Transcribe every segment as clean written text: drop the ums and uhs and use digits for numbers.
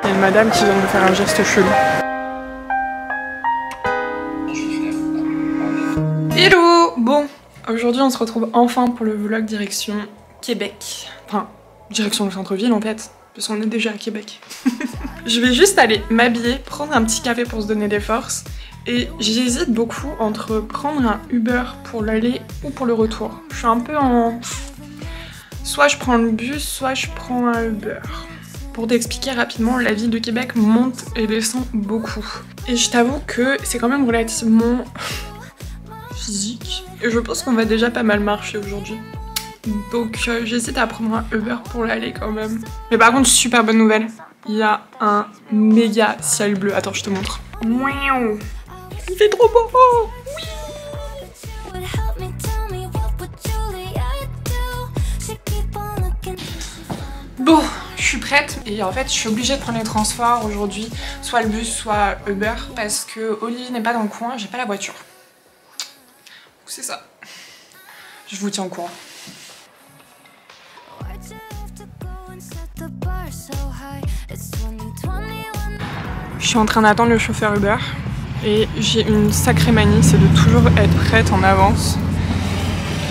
Il y a une madame qui vient de me faire un geste chelou. Hello! Bon, aujourd'hui on se retrouve enfin pour le vlog direction Québec. Enfin, direction le centre-ville en fait, parce qu'on est déjà à Québec. Je vais juste aller m'habiller, prendre un petit café pour se donner des forces. Et j'hésite beaucoup entre prendre un Uber pour l'aller ou pour le retour. Je suis un peu en... Soit je prends le bus, soit je prends un Uber. Pour t'expliquer rapidement, la ville de Québec monte et descend beaucoup. Et je t'avoue que c'est quand même relativement physique. Et je pense qu'on va déjà pas mal marcher aujourd'hui. Donc j'hésite à prendre un Uber pour l'aller quand même. Mais par contre, super bonne nouvelle. Il y a un méga ciel bleu. Attends, je te montre. Miaou. Il fait trop beau! Oui! Bon, je suis prête et en fait je suis obligée de prendre les transports aujourd'hui, soit le bus, soit Uber, parce que Olivier n'est pas dans le coin, j'ai pas la voiture. C'est ça. Je vous tiens au courant. Je suis en train d'attendre le chauffeur Uber. Et j'ai une sacrée manie, c'est de toujours être prête en avance.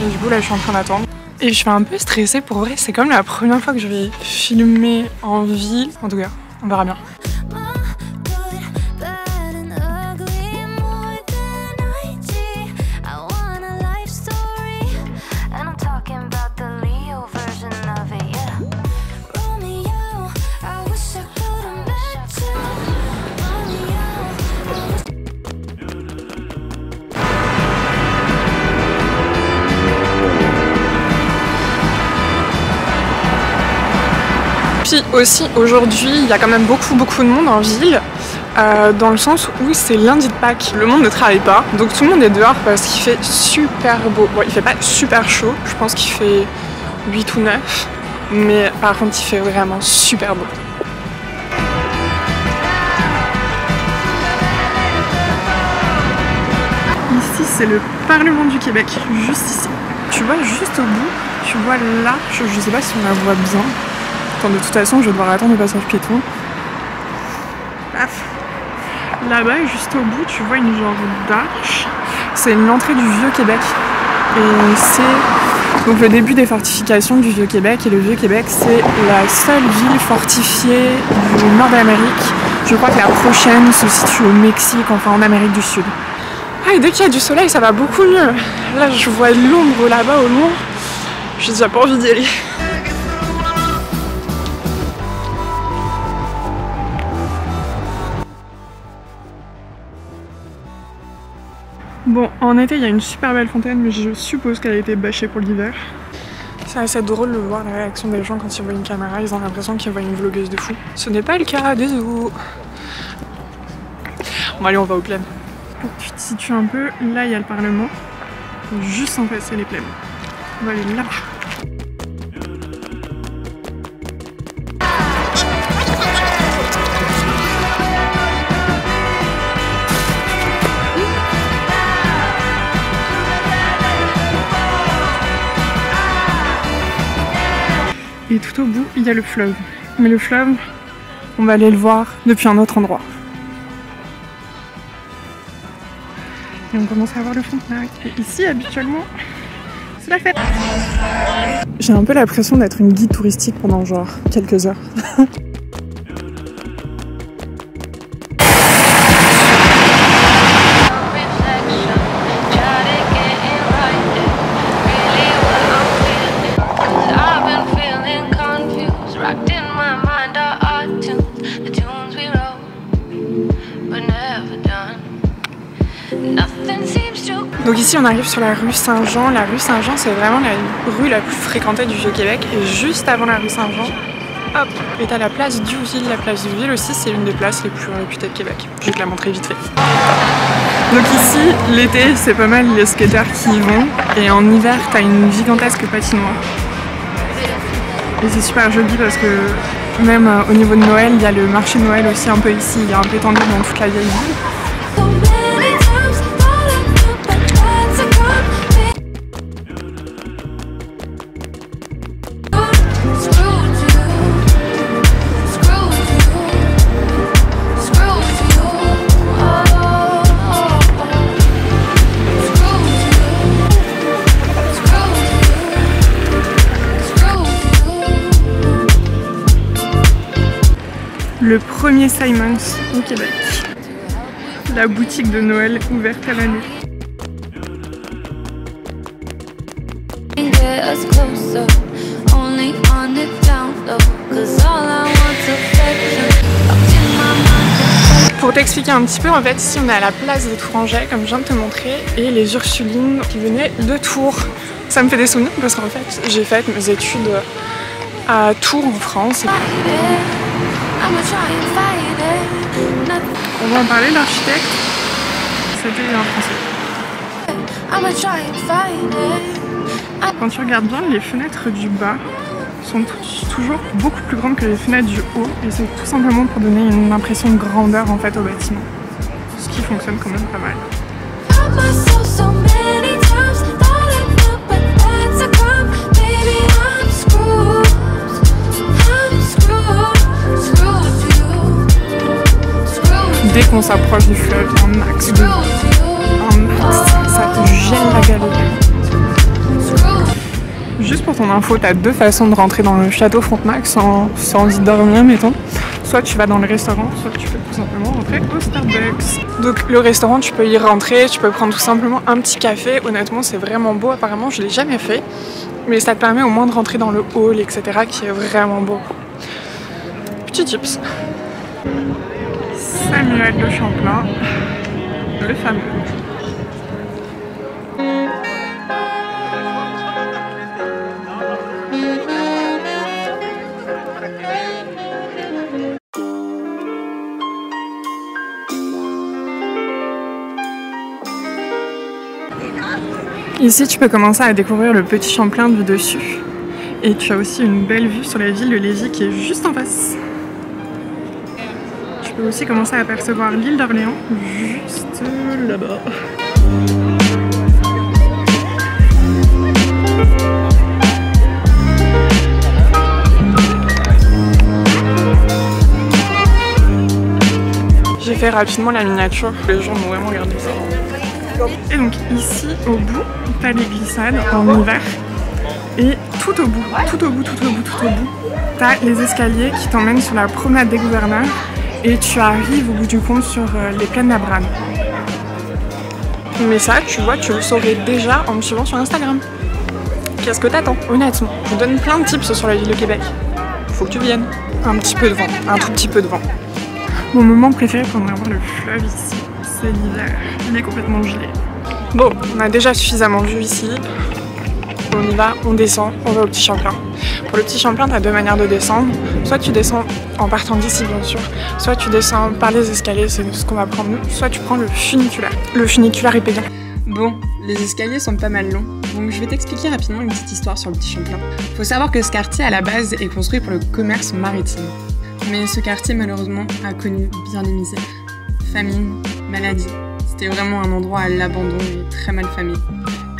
Et du coup là je suis en train d'attendre. Et je suis un peu stressée pour vrai, c'est comme la première fois que je vais filmer en ville. En tout cas, on verra bien. Puis aussi aujourd'hui il y a quand même beaucoup de monde en ville, dans le sens où c'est lundi de Pâques, le monde ne travaille pas, donc tout le monde est dehors parce qu'il fait super beau. Bon, il fait pas super chaud, je pense qu'il fait 8 ou 9, mais par contre il fait vraiment super beau. Ici c'est le Parlement du Québec, juste ici. Tu vois juste au bout, tu vois là, je sais pas si on la voit bien. Attends, de toute façon, je vais devoir attendre le passage piéton. Paf. Là-bas, juste au bout, tu vois une genre d'arche. C'est l'entrée du Vieux-Québec. Et c'est donc le début des fortifications du Vieux-Québec. Et le Vieux-Québec, c'est la seule ville fortifiée du nord de l'Amérique. Je crois que la prochaine se situe au Mexique, enfin en Amérique du Sud. Ah, et dès qu'il y a du soleil, ça va beaucoup mieux. Là, je vois l'ombre là-bas au loin. J'ai déjà pas envie d'y aller. Bon, en été, il y a une super belle fontaine, mais je suppose qu'elle a été bâchée pour l'hiver. C'est assez drôle de voir la réaction des gens quand ils voient une caméra, ils ont l'impression qu'ils voient une vlogueuse de fou. Ce n'est pas le cas, désolé. Bon, allez, on va aux plaines. Pour que tu te situes un peu, là, il y a le Parlement. Juste en face, c'est les plaines. On va aller là. Et tout au bout, il y a le fleuve. Mais le fleuve, on va aller le voir depuis un autre endroit. Et on commence à voir le fond. Et ici, habituellement, c'est la fête. J'ai un peu l'impression d'être une guide touristique pendant genre quelques heures. Donc ici on arrive sur la rue Saint-Jean. La rue Saint-Jean c'est vraiment la rue la plus fréquentée du Vieux-Québec. Et juste avant la rue Saint-Jean, hop, est à la place Duville. La place Duville aussi c'est l'une des places les plus réputées de Québec. Je vais te la montrer vite fait. Donc ici, l'été c'est pas mal les skateurs qui y vont. Et en hiver t'as une gigantesque patinoire. Et c'est super joli parce que même au niveau de Noël, il y a le marché de Noël aussi un peu ici. Il y a un peu étendu dans toute la vieille ville. Le premier Simons au Québec. La boutique de Noël ouverte à l'année. Pour t'expliquer un petit peu, en fait, ici on est à la place des Tourangeais, comme je viens de te montrer, et les Ursulines qui venaient de Tours. Ça me fait des souvenirs parce qu'en fait, j'ai fait mes études à Tours en France. On va en parler, l'architecte. C'était un Français. Quand tu regardes bien, les fenêtres du bas sont toujours beaucoup plus grandes que les fenêtres du haut, et c'est tout simplement pour donner une impression de grandeur en fait au bâtiment. Ce qui fonctionne quand même pas mal. Dès qu'on s'approche du fleuve, il y a un max de vent. Un max, ça te gèle la galerie. Juste pour ton info, t'as deux façons de rentrer dans le château Frontenac sans y dormir, mettons. Soit tu vas dans le restaurant, soit tu peux tout simplement rentrer au Starbucks. Donc le restaurant, tu peux y rentrer, tu peux prendre tout simplement un petit café. Honnêtement, c'est vraiment beau. Apparemment, je l'ai jamais fait. Mais ça te permet au moins de rentrer dans le hall, etc. qui est vraiment beau. Petit tips. Samuel de Champlain, le fameux. Ici, tu peux commencer à découvrir le petit Champlain du dessus. Et tu as aussi une belle vue sur la ville de Lévis qui est juste en face. Tu peux aussi commencer à apercevoir l'île d'Orléans, juste là-bas. J'ai fait rapidement la miniature, les gens m'ont vraiment regardé ça. Et donc ici, au bout, t'as les glissades en hiver. Et tout au bout, t'as les escaliers qui t'emmènent sur la promenade des gouverneurs. Et tu arrives au bout du compte sur les plaines d'Abraham. Mais ça, tu vois, tu le saurais déjà en me suivant sur Instagram. Qu'est-ce que t'attends, honnêtement? Je vous donne plein de tips sur la ville de Québec. Faut que tu viennes. Un petit peu de vent, un tout petit peu de vent. Mon moment préféré pendant avoir le fleuve ici, c'est l'hiver. Il est complètement gelé. Bon, on a déjà suffisamment vu ici. On y va, on descend, on va au Petit Champlain. Pour le Petit Champlain, tu as deux manières de descendre. Soit tu descends en partant d'ici, bien sûr, soit tu descends par les escaliers, c'est ce qu'on va prendre nous, soit tu prends le funiculaire. Le funiculaire est payant. Bon, les escaliers sont pas mal longs, donc je vais t'expliquer rapidement une petite histoire sur le Petit Champlain. Faut savoir que ce quartier, à la base, est construit pour le commerce maritime. Mais ce quartier, malheureusement, a connu bien des misères. Famine, maladie. C'était vraiment un endroit à l'abandon et très mal famé.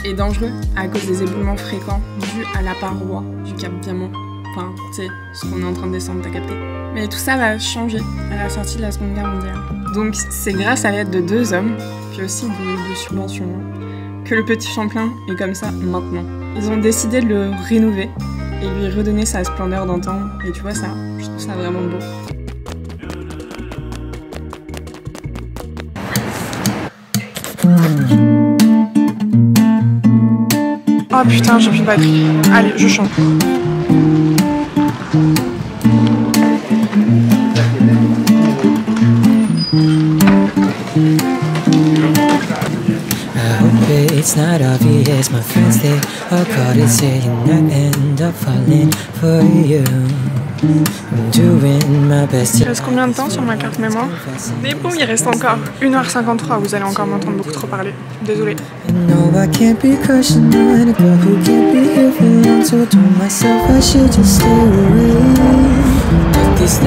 Et dangereux à cause des éboulements fréquents dus à la paroi du Cap Diamant. Enfin, tu sais, ce qu'on est en train de descendre, t'as capté. Mais tout ça va changer à la sortie de la Seconde Guerre mondiale. Donc c'est grâce à l'aide de deux hommes, puis aussi de subventions, que le Petit Champlain est comme ça maintenant. Ils ont décidé de le rénover et lui redonner sa splendeur d'antan. Et tu vois ça, je trouve ça vraiment beau. Oh putain, j'ai plus de batterie. Allez, je chante. It's not obvious, my friends, they all caught it saying I end up falling for you. I'm doing my best. Il reste combien de temps sur ma carte mémoire? Mais bon, il reste encore 1h53, vous allez encore m'entendre beaucoup trop parler. Désolée. No, I can't be crushing on a girl who can't be here for long. So to myself, I should just stay away. But these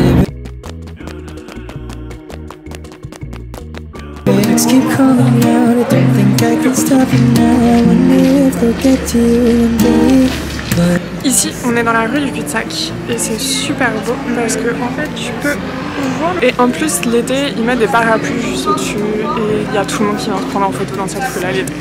lyrics keep calling out. I don't think I can stop it now. I wonder if they'll get to you and they. Ici, on est dans la rue du cul-de-sac et c'est super beau parce que en fait, tu peux voir. Et en plus, l'été, ils mettent des parapluies juste au-dessus et il y a tout le monde qui vient se prendre en photo dans cette rue-là l'été.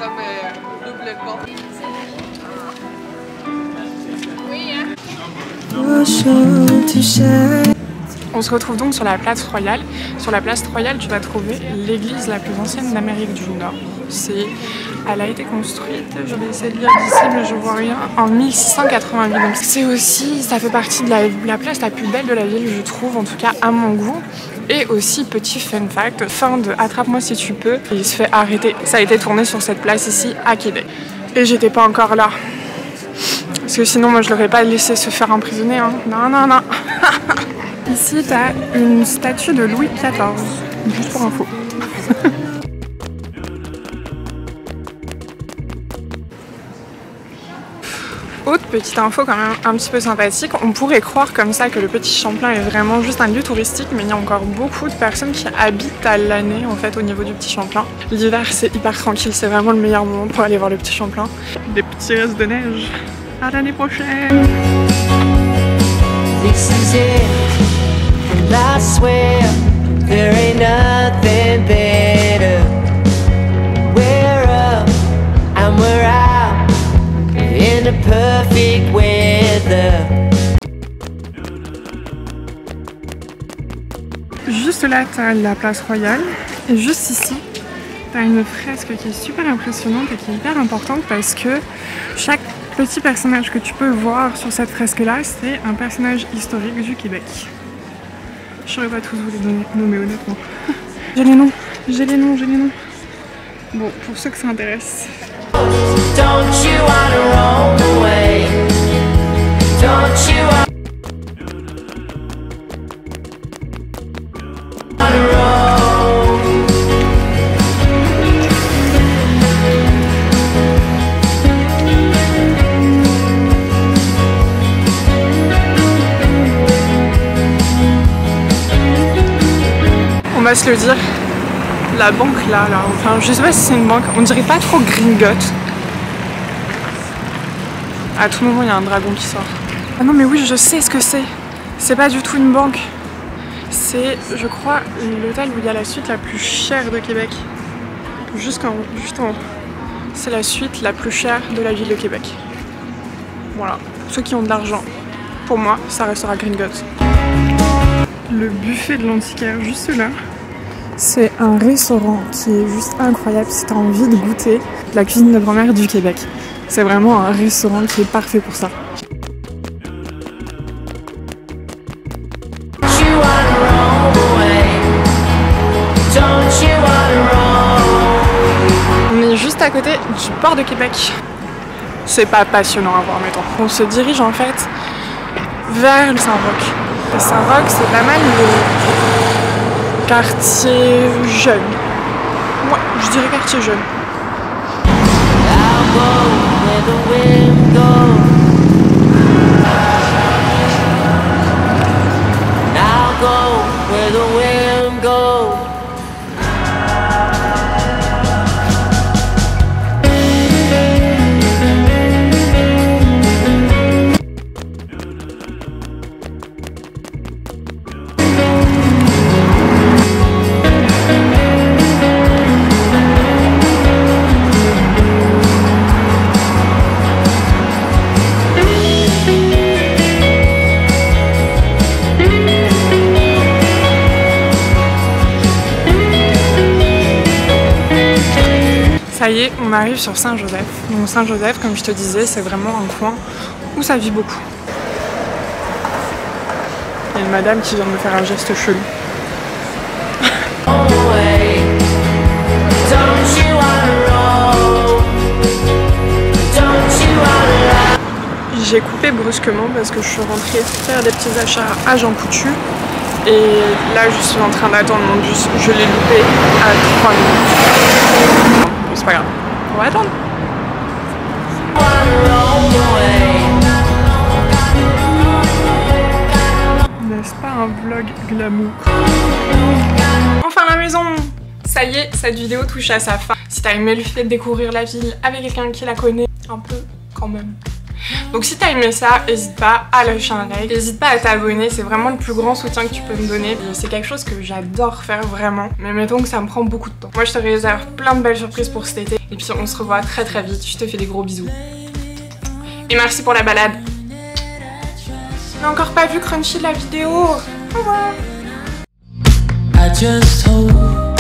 comme double porte. On se retrouve donc sur la place Royale. Sur la place Royale, tu vas trouver l'église la plus ancienne d'Amérique du Nord. Elle a été construite, je vais essayer de lire d'ici mais je vois rien, en 1688. Donc c'est aussi, ça fait partie de la place la plus belle de la ville, je trouve, en tout cas à mon goût. Et aussi, petit fun fact, fin de Attrape-moi si tu peux, il se fait arrêter. Ça a été tourné sur cette place ici à Québec. Et j'étais pas encore là. Parce que sinon, moi je l'aurais pas laissé se faire emprisonner. Hein. Non, non, non. Ici, t'as une statue de Louis XIV, juste pour info. Autre petite info quand même un petit peu sympathique, on pourrait croire comme ça que le Petit Champlain est vraiment juste un lieu touristique, mais il y a encore beaucoup de personnes qui habitent à l'année en fait au niveau du Petit Champlain. L'hiver c'est hyper tranquille, c'est vraiment le meilleur moment pour aller voir le Petit Champlain. Des petits restes de neige. À l'année prochaine. This is it, and I swear there ain't nothing better. We're up and we're out in the perfect weather. Juste là, t'as la place Royale et juste ici, t'as une fresque qui est super impressionnante et qui est hyper importante parce que chaque petit personnage que tu peux voir sur cette fresque-là, c'est un personnage historique du Québec. Je saurais pas tous vous les nommer honnêtement. J'ai les noms, j'ai les noms, j'ai les noms. Bon, pour ceux que ça intéresse. Don't you wanna roll away? Don't you wanna On va se le dire, la banque là, enfin je sais pas si c'est une banque, on dirait pas trop Gringotts. À tout moment il y a un dragon qui sort. Ah non mais oui je sais ce que c'est. C'est pas du tout une banque. C'est je crois l'hôtel où il y a la suite la plus chère de Québec. Juste en haut. C'est la suite la plus chère de la ville de Québec. Voilà. Ceux qui ont de l'argent, pour moi ça restera Gringotts. Le buffet de l'antiquaire juste là. C'est un restaurant qui est juste incroyable si t'as envie de goûter la cuisine de grand-mère du Québec. C'est vraiment un restaurant qui est parfait pour ça. On est juste à côté du port de Québec. C'est pas passionnant à voir, mettons. On se dirige en fait vers le Saint-Roch. Le Saint-Roch, c'est pas mal le quartier jeune. Ouais, je dirais quartier jeune. Ça y est, on arrive sur Saint-Joseph. Donc Saint-Joseph, comme je te disais, c'est vraiment un coin où ça vit beaucoup. Il y a une madame qui vient de me faire un geste chelou. J'ai coupé brusquement parce que je suis rentrée faire des petits achats à Jean Coutu. Et là, je suis en train d'attendre mon bus. Je l'ai loupé à 3 minutes. C'est pas grave, on va attendre. N'est-ce pas un vlog glamour? Enfin la maison! Ça y est, cette vidéo touche à sa fin. Si t'as aimé le fait de découvrir la ville avec quelqu'un qui la connaît un peu quand même, Donc si t'as aimé ça, n'hésite pas à lâcher un like, n'hésite pas à t'abonner, c'est vraiment le plus grand soutien que tu peux me donner. C'est quelque chose que j'adore faire vraiment, mais mettons que ça me prend beaucoup de temps. Moi je te réserve plein de belles surprises pour cet été, et puis on se revoit très très vite, je te fais des gros bisous. Et merci pour la balade. On n'a encore pas vu Crunchy la vidéo. Au revoir. I just hope